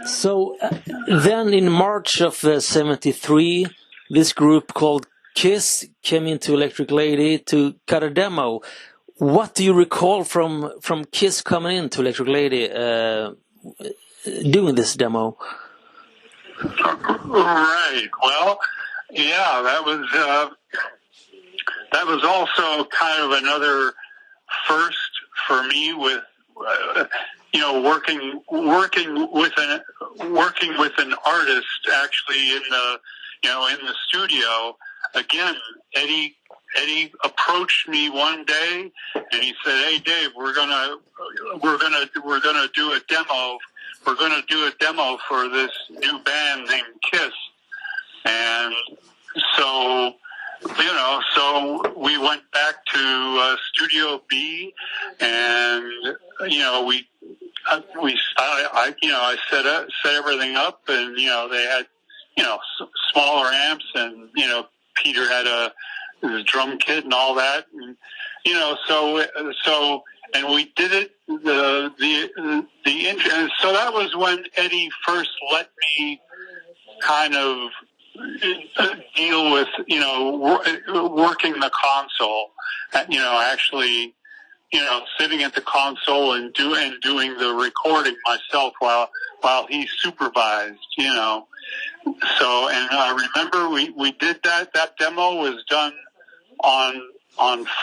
So then in March of '73, this group called Kiss came into Electric Lady to cut a demo. What do you recall from Kiss coming into Electric Lady doing this demo? Right. Well, yeah, that was also kind of another first for me with working with an artist actually in the studio. Again, Eddie approached me one day and he said, "Hey Dave, we're gonna do a demo. We're gonna do a demo for this new band named Kiss." And so we went back to Studio B, and I set everything up, and they had smaller amps, and Peter had his drum kit and all that, and and we did it. So that was when Eddie first let me kind of deal with working the console, actually sitting at the console and doing the recording myself while he supervised. So, and I remember we did that demo was done on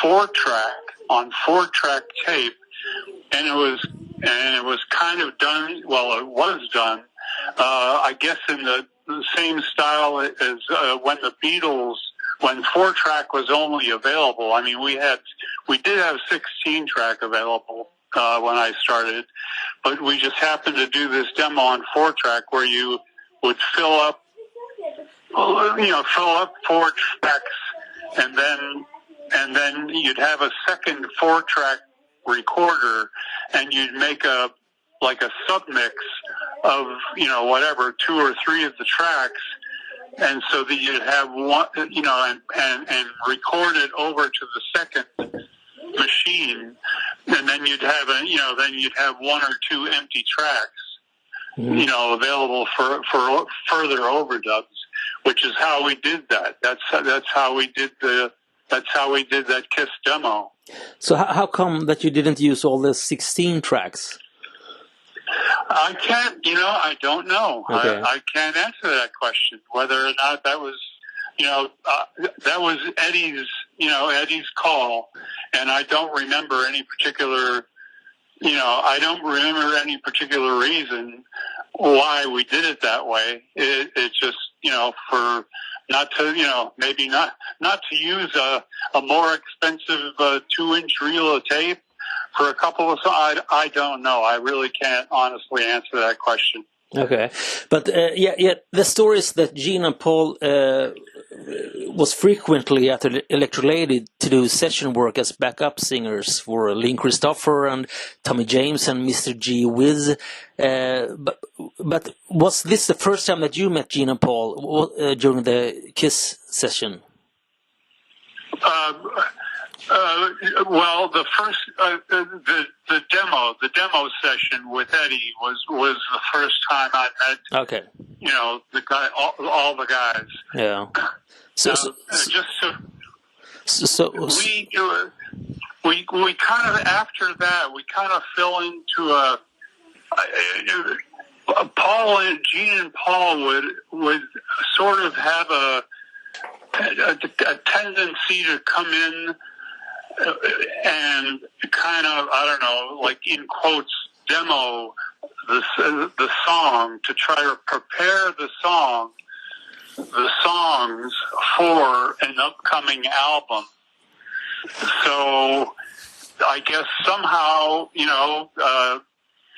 4-track tape, and it was kind of done. Well, it was done, I guess, in the same style as when the Beatles, when 4-track was only available. I mean, we did have 16-track available when I started, but we just happened to do this demo on 4-track where you would fill up 4 tracks, and then you'd have a second 4-track recorder, and you'd make a submix of whatever 2 or 3 of the tracks, and so that you'd have one, and record it over to the second machine, and then you'd have 1 or 2 empty tracks, available for further overdubs, which is how we did that. That's how we did that Kiss demo. So how come that you didn't use all the 16 tracks? I can't, I don't know. Okay. I can't answer that question, whether or not that was, that was Eddie's call, and I don't remember any particular, reason why we did it that way. It's just, for not to, maybe not to use a more expensive 2-inch reel of tape for a couple of songs. I don't know. I really can't honestly answer that question. Okay, but the story is that Gina and Paul was frequently at the Electric Lady to do session work as backup singers for Lynn Christopher and Tommy James and Mr. G. Wiz. But was this the first time that you met Gina and Paul during the Kiss session? Well, the first the demo session with Eddie was the first time I met. Okay. The guy, all the guys. Yeah. We kind of, after that, we kind of fell into Gene and Paul would sort of have a tendency to come in and kind of, I don't know, like in quotes, demo the song to try to prepare the songs for an upcoming album. So I guess somehow,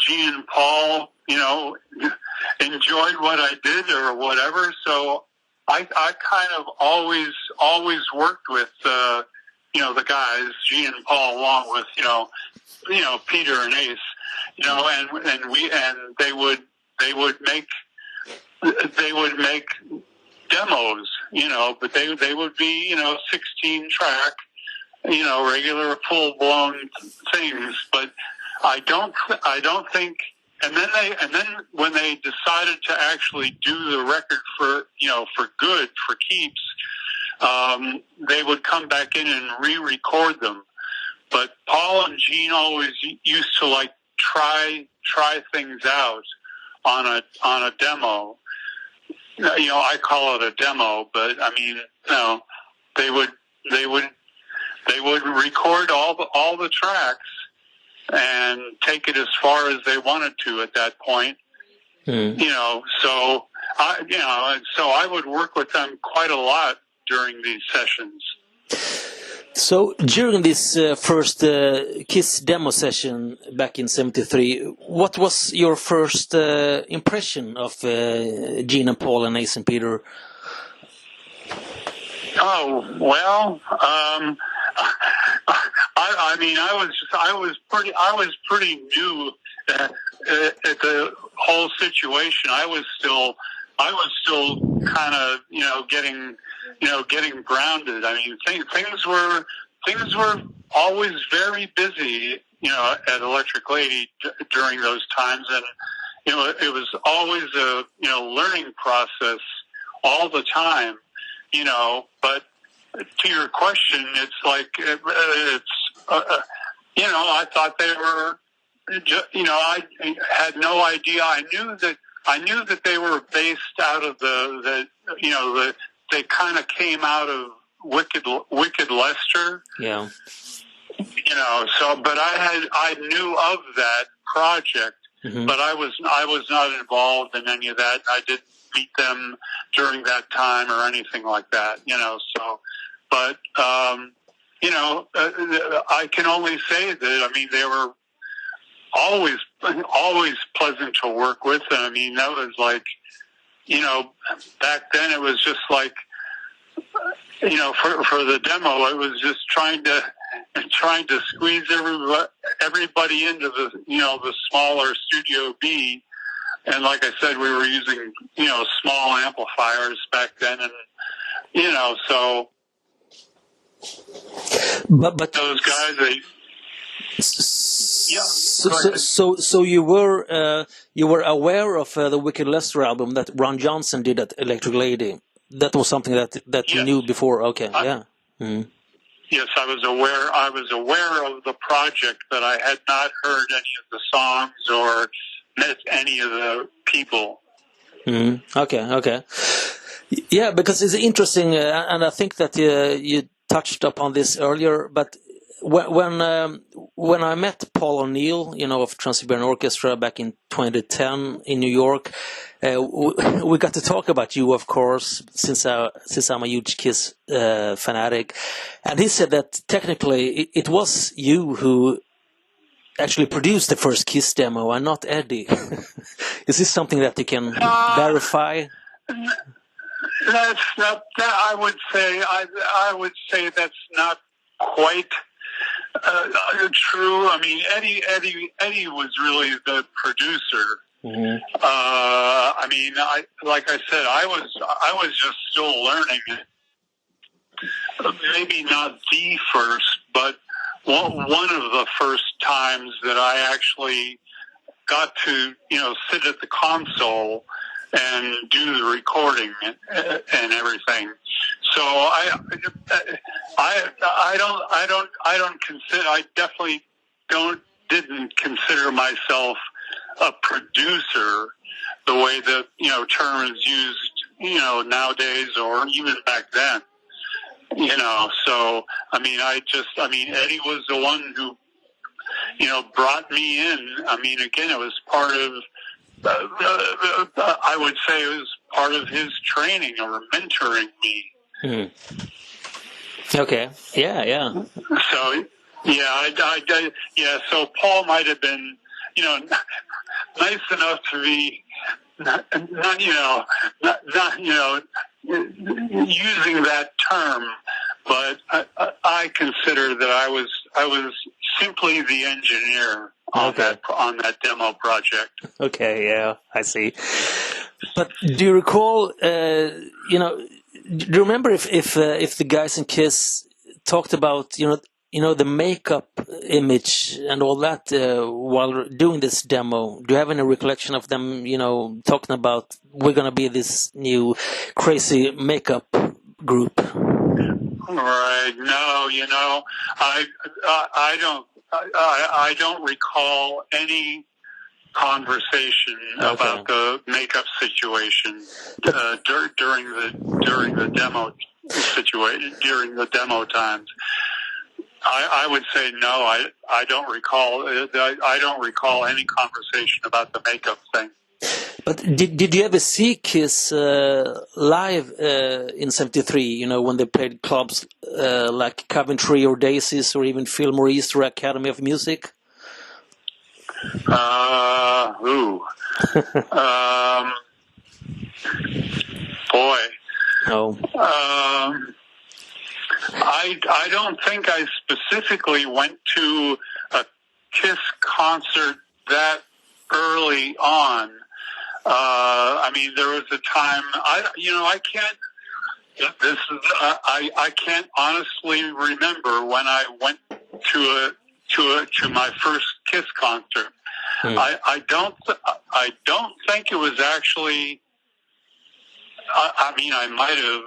Gene and Paul, enjoyed what I did or whatever. So I kind of always worked with, the guys, Gene and Paul, along with, Peter and Ace, and they would make demos, but they would be, 16 track, regular full blown things. But I don't think and then when they decided to actually do the record for good, for keeps, they would come back in and re-record them. But Paul and Gene always used to like try things out on a demo. I call it a demo, but I mean, they would record all the tracks and take it as far as they wanted to at that point. So I would work with them quite a lot during these sessions. So during this first Kiss demo session back in '73, what was your first impression of Gene and Paul and Ace and Peter? Oh well, I mean, I was pretty new at the whole situation. I was still kind of getting grounded. I mean, things were always very busy, at Electric Lady during those times, and it was always a learning process all the time. But to your question, it's like I thought they were, I had no idea. I knew that they were based out of they kind of came out of Wicked Lester. Yeah. But I knew of that project, but I was not involved in any of that. I didn't meet them during that time or anything like that, but I can only say that, I mean, they were always pleasant to work with. And I mean, that was like, back then it was just like, for the demo, it was just trying to squeeze everybody into the smaller Studio B. And like I said, we were using, small amplifiers back then. And, so. But those guys, So you were aware of the Wicked Lester album that Ron Johnson did at Electric Lady. That was something that you knew before. Okay, yeah. Yes, I was aware of the project, but I had not heard any of the songs or met any of the people. Okay. Yeah, because it's interesting, and I think that you touched upon this earlier, but when I met Paul O'Neill, of Trans-Siberian Orchestra back in 2010 in New York, we got to talk about you, of course, since I'm a huge Kiss fanatic, and he said that technically it was you who actually produced the first Kiss demo and not Eddie. Is this something that you can verify? That's not. I would say that's not quite true. I mean, Eddie was really the producer. I mean, like I said, I was just still learning. Maybe not the first, but one of the first times that I actually got to, sit at the console and do the recording and everything. So I definitely didn't consider myself a producer the way the term is used nowadays or even back then. So I mean Eddie was the one who brought me in. I mean, again, it was part of I would say it was part of his training or mentoring me. Okay. Yeah. So so Paul might have been, nice enough to be not using that term, but I consider that I was simply the engineer on that demo project. Okay, yeah, I see. But do you recall? Do you remember if the guys in Kiss talked about the makeup image and all that while doing this demo? Do you have any recollection of them, talking about we're going to be this new crazy makeup group? Right. No, I don't recall any conversation about the makeup situation during the demo situation, during the demo times. I would say no. I don't recall. I don't recall any conversation about the makeup thing. But did you ever see Kiss live in '73? When they played clubs like Coventry or Daisies or even Fillmore East or Academy of Music? Boy. No. I don't think I specifically went to a Kiss concert that early on. There was a time I can't honestly remember when I went to my first Kiss concert. I don't think it was actually. I might have,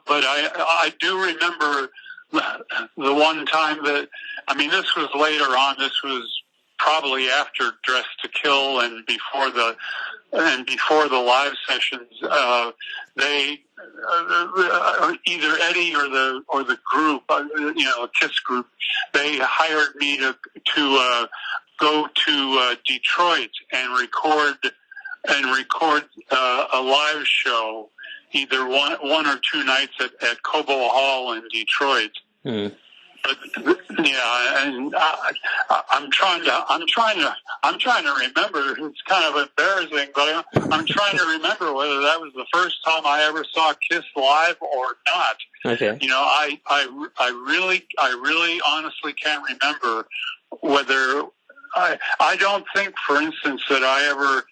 but I do remember the one time that. This was later on. This was probably after Dress to Kill and before the live sessions. They either Eddie or the group, a Kiss group, they hired me to go to Detroit and record a live show, either one or two nights at Cobo Hall in Detroit. But yeah, and I'm trying to remember. It's kind of embarrassing, but I'm trying to remember whether that was the first time I ever saw Kiss live or not. Okay. I really honestly can't remember whether I don't think, for instance, that I ever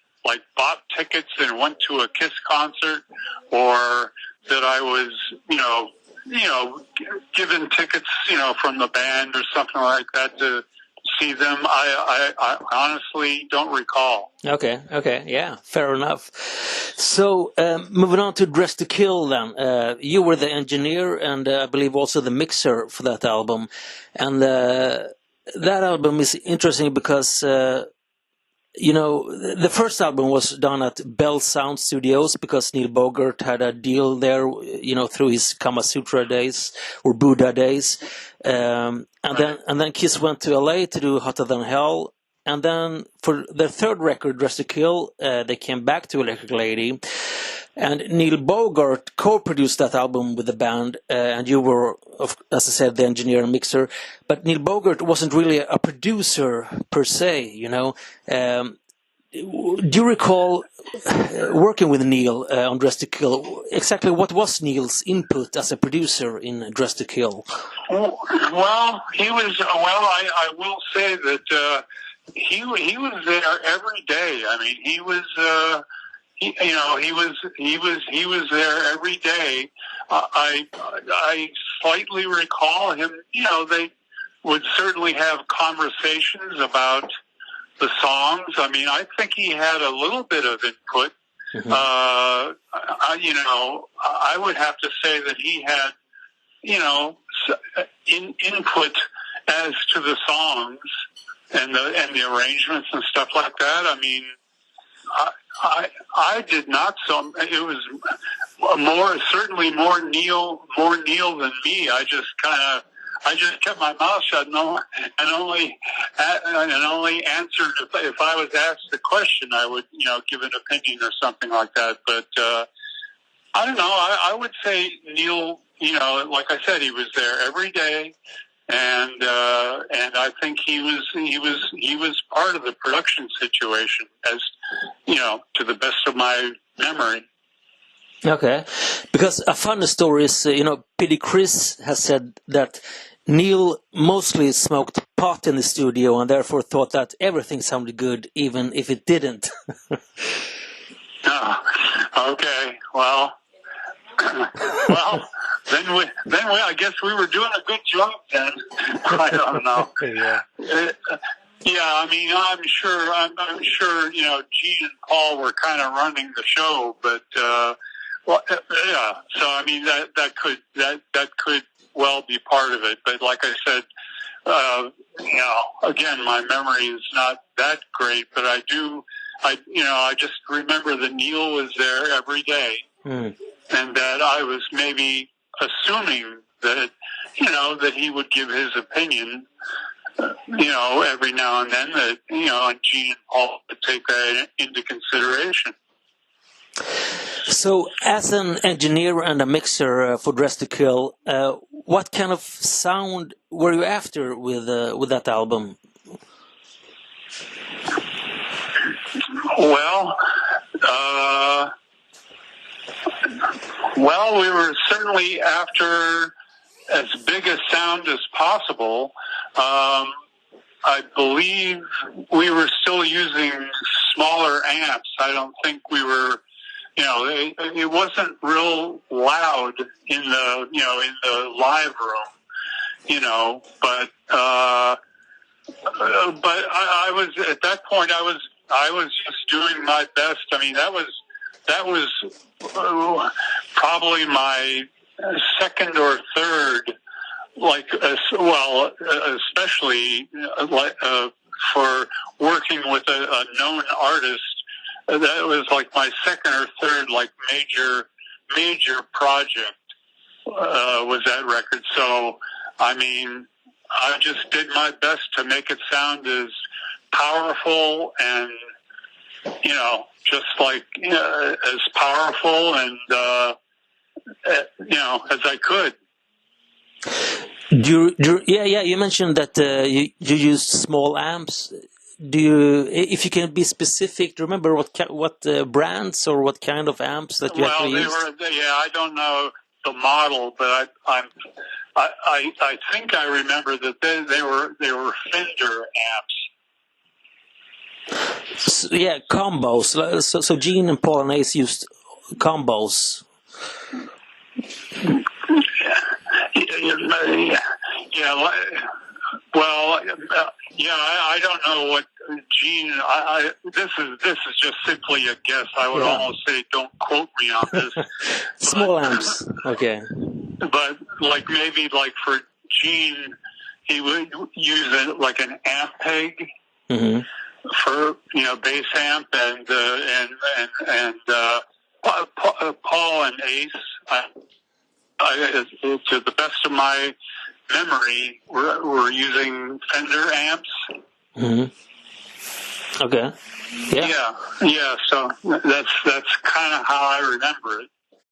bought tickets and went to a Kiss concert, or that I was given tickets from the band or something like that to see them. I honestly don't recall. Okay, yeah, fair enough. So moving on to Dress to Kill then. You were the engineer and I believe also the mixer for that album. And that album is interesting because the first album was done at Bell Sound Studios because Neil Bogart had a deal there, through his Kama Sutra days or Buddha days. And then Kiss went to LA to do Hotter Than Hell. And then for their third record, Dress to Kill, they came back to Electric Lady. And Neil Bogart co-produced that album with the band, and you were, as I said, the engineer and mixer. But Neil Bogart wasn't really a producer per se, Do you recall working with Neil on Dress to Kill? Exactly what was Neil's input as a producer in Dress to Kill? Well, he was. I will say that he was there every day. He was. He was there every day. I slightly recall him. They would certainly have conversations about the songs. I think he had a little bit of input. Mm-hmm. I would have to say that he had, input as to the songs and the arrangements and stuff like that. I did not. So it was certainly more Neil than me. I just kept my mouth shut and only answered if I was asked a question. I would give an opinion or something like that. But I don't know. I would say Neil. Like I said, he was there every day. And I think he was part of the production situation, as to the best of my memory. Okay, because a funny story is, P.D. Chris has said that Neil mostly smoked pot in the studio and therefore thought that everything sounded good, even if it didn't. Okay, well. I guess we were doing a good job then. I don't know. Yeah. Yeah, I mean, I'm sure, Gene and Paul were kind of running the show, but, yeah. So, I mean, that could well be part of it. But like I said, again, my memory is not that great, but I just remember that Neil was there every day, and that I was maybe assuming that, that he would give his opinion, every now and then, that, and Gene and Paul would take that into consideration. So, as an engineer and a mixer for Dress to Kill, what kind of sound were you after with that album? Well, we were certainly after as big a sound as possible. I believe we were still using smaller amps. I don't think we were, it wasn't real loud in the live room, but I was, at that point, I was just doing my best. I mean, that was probably my second or third, especially for working with a known artist. That was like my second or third, major project, was that record. So, I mean, I just did my best to make it sound as powerful and, just as powerful and, as I could. You mentioned that you used small amps. If you can be specific, do you remember what brands or what kind of amps that you actually used? I don't know the model, but I think I remember that they were Fender amps. So, yeah, combos. So Gene and Paul and Ace used combos. I don't know what Gene. This is just simply a guess. I would almost say, don't quote me on this. Small amps, okay. But maybe for Gene, he would use an amp peg for bass amp, and Paul and Ace. To the best of my memory, we're using Fender amps. Okay. Yeah. So that's kind of how I remember it.